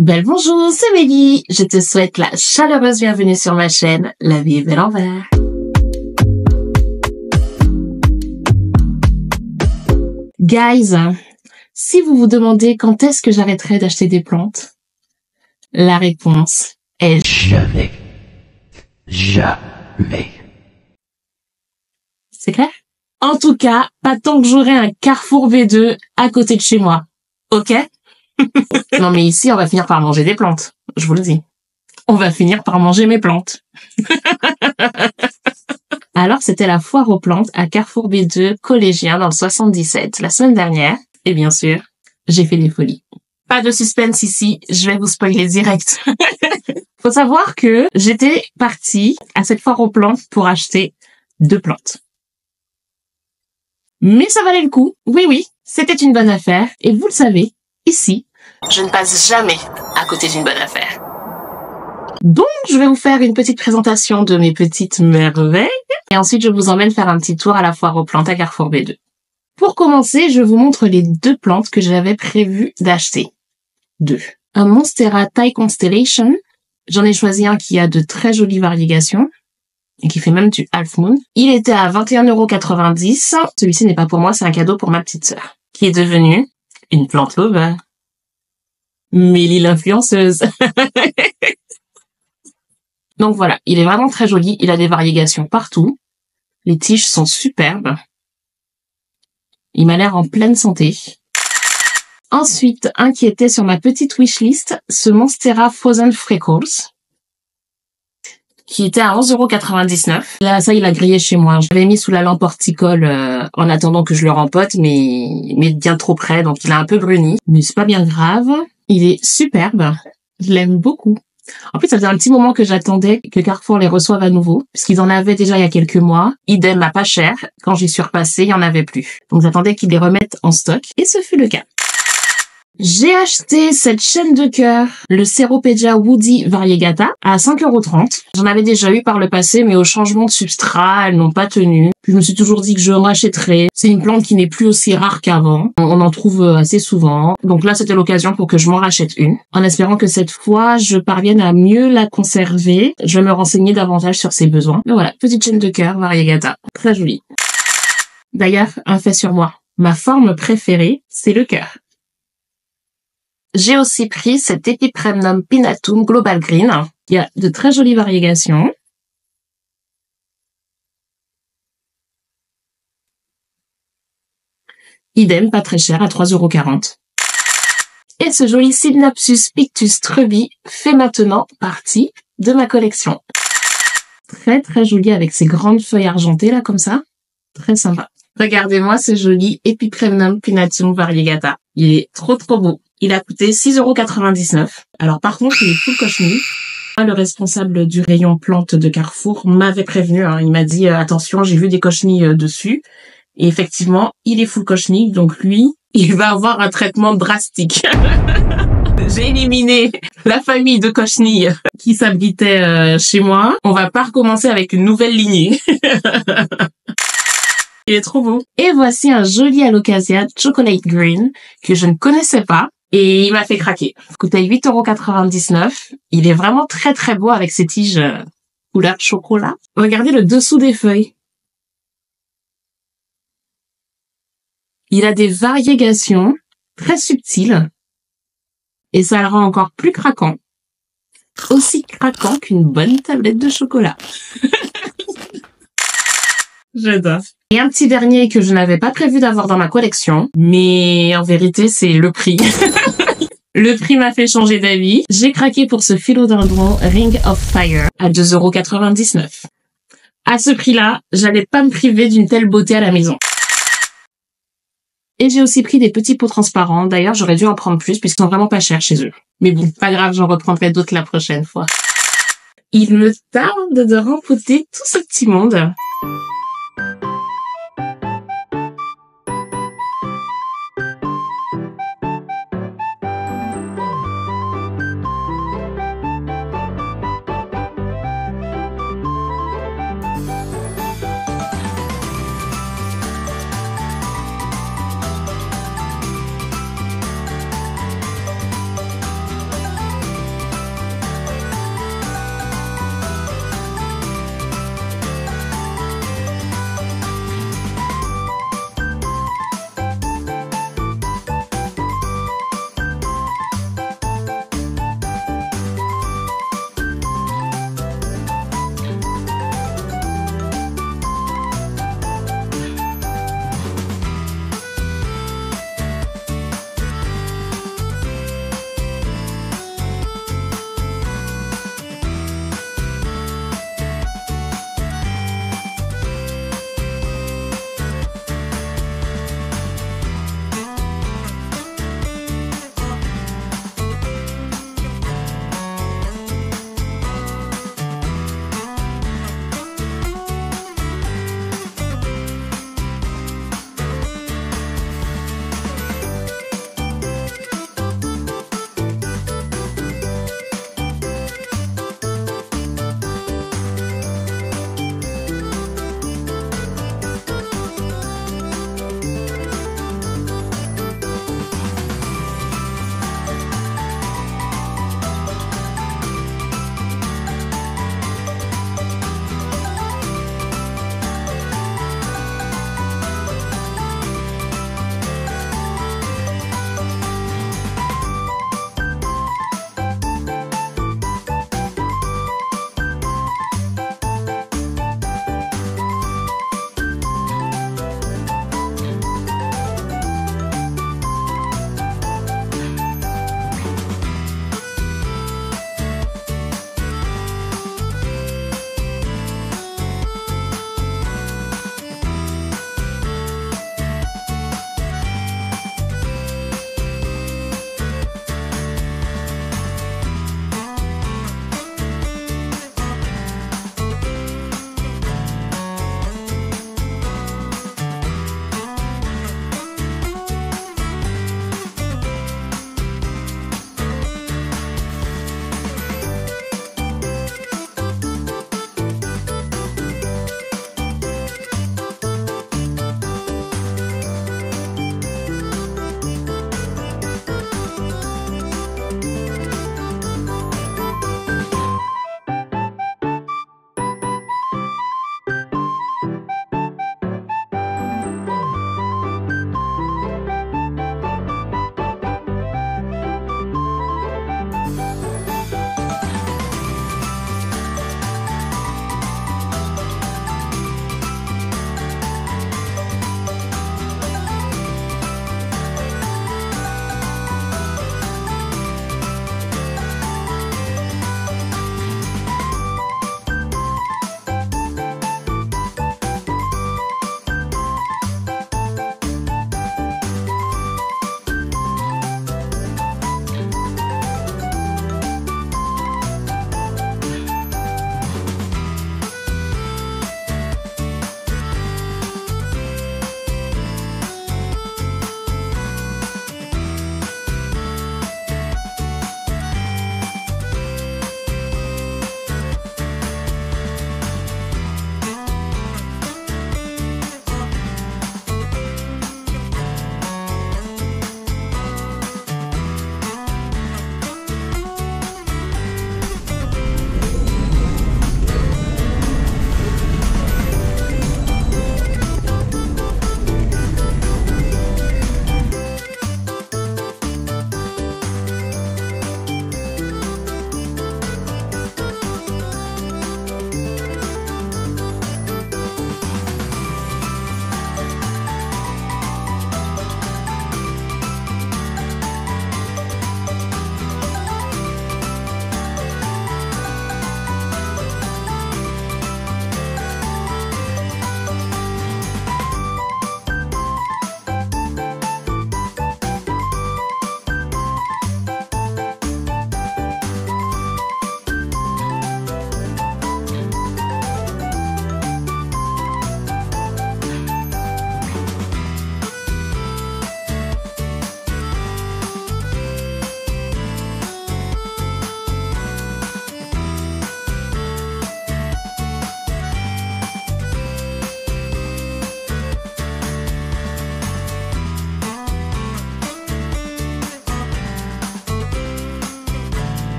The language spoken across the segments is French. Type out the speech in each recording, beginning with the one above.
Belle bonjour, c'est Mélie. Je te souhaite la chaleureuse bienvenue sur ma chaîne La vie est belle en vert. Guys, si vous vous demandez quand est-ce que j'arrêterai d'acheter des plantes, la réponse est jamais. Jamais. C'est clair? En tout cas, pas tant que j'aurai un Carrefour V2 à côté de chez moi. Ok? Non mais ici, on va finir par manger des plantes. Je vous le dis. On va finir par manger mes plantes. Alors, c'était la foire aux plantes à Carrefour B2 collégien dans le 77 la semaine dernière. Et bien sûr, j'ai fait des folies. Pas de suspense ici, je vais vous spoiler direct. Faut savoir que j'étais partie à cette foire aux plantes pour acheter 2 plantes. Mais ça valait le coup. Oui, c'était une bonne affaire. Et vous le savez, ici, je ne passe jamais à côté d'une bonne affaire. Donc, je vais vous faire une petite présentation de mes petites merveilles. Et ensuite, je vous emmène faire un petit tour à la foire aux plantes à Carrefour B2. Pour commencer, je vous montre les 2 plantes que j'avais prévu d'acheter. 2. Un Monstera Thai Constellation. J'en ai choisi un qui a de très jolies variegations et qui fait même du half moon. Il était à 21,90 €. Celui-ci n'est pas pour moi, c'est un cadeau pour ma petite sœur, qui est devenue une plante lover. Mélie l'influenceuse. Donc voilà, il est vraiment très joli, il a des variegations partout. Les tiges sont superbes. Il m'a l'air en pleine santé. Ensuite, un qui était sur ma petite wishlist, ce Monstera Frozen Freckles, qui était à 11,99 €. Là, ça, il a grillé chez moi. Je l'avais mis sous la lampe horticole en attendant que je le rempote, mais bien trop près, donc il a un peu bruni. Mais c'est pas bien grave. Il est superbe. Je l'aime beaucoup. En plus, ça faisait un petit moment que j'attendais que Carrefour les reçoive à nouveau, puisqu'ils en avaient déjà il y a quelques mois. Idem à pas cher. Quand j'y suis repassée, il y en avait plus. Donc j'attendais qu'ils les remettent en stock, et ce fut le cas. J'ai acheté cette chaîne de cœur, le Ceropedia Woody Variegata, à 5,30 €. J'en avais déjà eu par le passé, mais au changement de substrat, elles n'ont pas tenu. Puis je me suis toujours dit que je rachèterais. C'est une plante qui n'est plus aussi rare qu'avant. On en trouve assez souvent. Donc là, c'était l'occasion pour que je m'en rachète une. En espérant que cette fois, je parvienne à mieux la conserver. Je vais me renseigner davantage sur ses besoins. Mais voilà, petite chaîne de cœur Variegata. Très jolie. D'ailleurs, un fait sur moi. Ma forme préférée, c'est le cœur. J'ai aussi pris cet Epipremnum Pinatum Global Green. Il y a de très jolies variégations. Idem, pas très cher, à 3,40 €. Et ce joli Synopsis Pictus Truby fait maintenant partie de ma collection. Très très joli avec ses grandes feuilles argentées là comme ça. Très sympa. Regardez-moi ce joli Epipremnum Pinatum Variegata. Il est trop beau. Il a coûté 6,99 €. Alors par contre, il est full cochenille. Le responsable du rayon plantes de Carrefour m'avait prévenu. Il m'a dit attention, j'ai vu des cochenilles dessus. Et effectivement, il est full cochenille. Donc lui, il va avoir un traitement drastique. J'ai éliminé la famille de cochenilles qui s'abritait chez moi. On va pas recommencer avec une nouvelle lignée. Il est trop beau. Et voici un joli Alocasia Chocolate Green que je ne connaissais pas. Et il m'a fait craquer. Il coûtait 8,99 €. Il est vraiment très très beau avec ses tiges couleur chocolat. Regardez le dessous des feuilles. Il a des variégations très subtiles. Et ça le rend encore plus craquant. Aussi craquant qu'une bonne tablette de chocolat. J'adore. Et un petit dernier que je n'avais pas prévu d'avoir dans ma collection, mais en vérité, c'est le prix. Le prix m'a fait changer d'avis. J'ai craqué pour ce philodendron Ring of Fire à 2,99 €. À ce prix-là, j'allais pas me priver d'une telle beauté à la maison. Et j'ai aussi pris des petits pots transparents. D'ailleurs, j'aurais dû en prendre plus puisqu'ils sont vraiment pas chers chez eux. Mais bon, pas grave, j'en reprendrai d'autres la prochaine fois. Il me tarde de rempoter tout ce petit monde.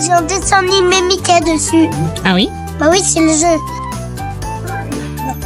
J'ai un dessin animé Mickey dessus. Ah oui? Bah oui, c'est le jeu.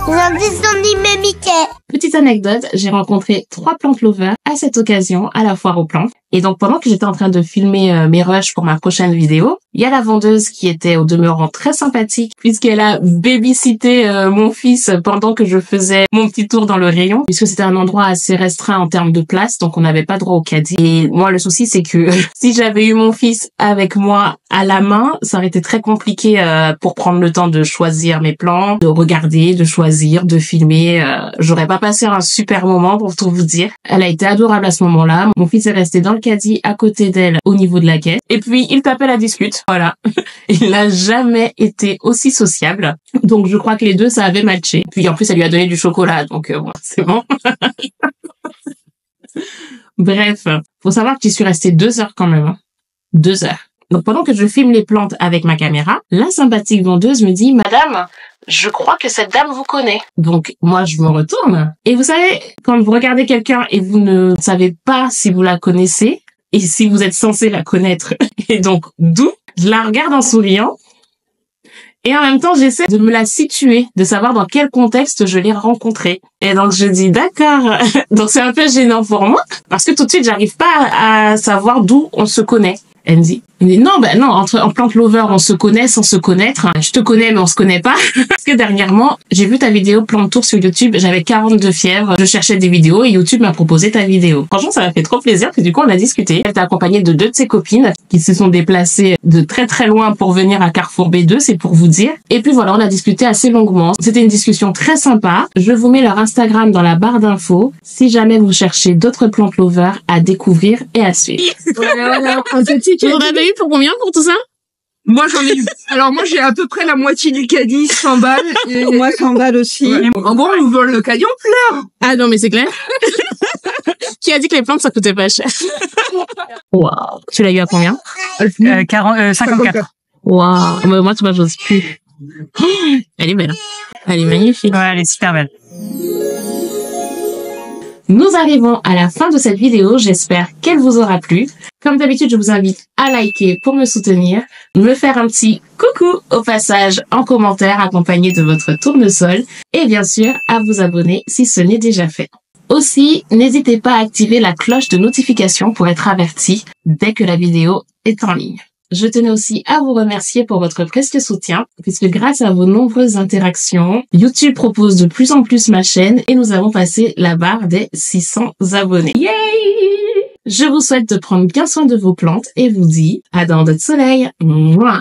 J'ai un dessin animé Mickey. Petite anecdote, j'ai rencontré 3 plant lovers à cette occasion à la foire aux plantes. Et donc pendant que j'étais en train de filmer mes rushs pour ma prochaine vidéo, il y a la vendeuse qui était au demeurant très sympathique puisqu'elle a babysité mon fils pendant que je faisais mon petit tour dans le rayon, puisque c'était un endroit assez restreint en termes de place, donc on n'avait pas droit au caddie. Et moi le souci c'est que si j'avais eu mon fils avec moi à la main, ça aurait été très compliqué pour prendre le temps de choisir mes plants, de regarder, de choisir, de filmer. J'aurais pas passé un super moment pour tout vous dire. Elle a été adorable à ce moment-là. Mon fils est resté dans le caddie à côté d'elle au niveau de la caisse. Et puis, il tapait la discute. Voilà. Il n'a jamais été aussi sociable. Donc, je crois que les deux, ça avait matché. Puis, en plus, elle lui a donné du chocolat. Donc, bon, c'est bon. Bref. Faut savoir que j'y suis restée 2 heures quand même. 2 heures. Donc, pendant que je filme les plantes avec ma caméra, la sympathique vendeuse me dit « Madame, je crois que cette dame vous connaît. » Donc, moi, je me retourne. Et vous savez, quand vous regardez quelqu'un et vous ne savez pas si vous la connaissez et si vous êtes censé la connaître, et donc, d'où, je la regarde en souriant. Et en même temps, j'essaie de me la situer, de savoir dans quel contexte je l'ai rencontrée. Et donc, je dis, d'accord. Donc, c'est un peu gênant pour moi parce que tout de suite, j'arrive pas à savoir d'où on se connaît. Elle me dit non, ben non, en plant lover, on se connaît sans se connaître. Je te connais, mais on se connaît pas. Parce que dernièrement, j'ai vu ta vidéo Plant Tour sur YouTube. J'avais 42 fièvres. Je cherchais des vidéos et YouTube m'a proposé ta vidéo. Franchement, ça m'a fait trop plaisir. Puis du coup, on a discuté. Elle t'a accompagnée de 2 de ses copines qui se sont déplacées de très très loin pour venir à Carrefour B2, c'est pour vous dire. Et puis voilà, on a discuté assez longuement. C'était une discussion très sympa. Je vous mets leur Instagram dans la barre d'infos si jamais vous cherchez d'autres plant lovers à découvrir et à suivre. Voilà, un petit Vous en avez eu pour combien pour tout ça? Moi, j'en ai eu. Alors, moi, j'ai à peu près la moitié du caddie, 100 balles. Et moi, 100 balles aussi. Ouais. En gros, on nous vole le caddie, on pleure. Ah non, mais c'est clair. Qui a dit que les plantes, ça coûtait pas cher? Waouh. Tu l'as eu à combien? 54. Waouh. Moi, tu m'as j'ose plus. Elle est belle. Elle est magnifique. Ouais, elle est super belle. Nous arrivons à la fin de cette vidéo, j'espère qu'elle vous aura plu. Comme d'habitude, je vous invite à liker pour me soutenir, me faire un petit coucou au passage en commentaire accompagné de votre tournesol et bien sûr à vous abonner si ce n'est déjà fait. Aussi, n'hésitez pas à activer la cloche de notification pour être averti dès que la vidéo est en ligne. Je tenais aussi à vous remercier pour votre précieux soutien, puisque grâce à vos nombreuses interactions, YouTube propose de plus en plus ma chaîne et nous avons passé la barre des 600 abonnés. Yay! Je vous souhaite de prendre bien soin de vos plantes et vous dis à dans d'autres soleils. Mouah!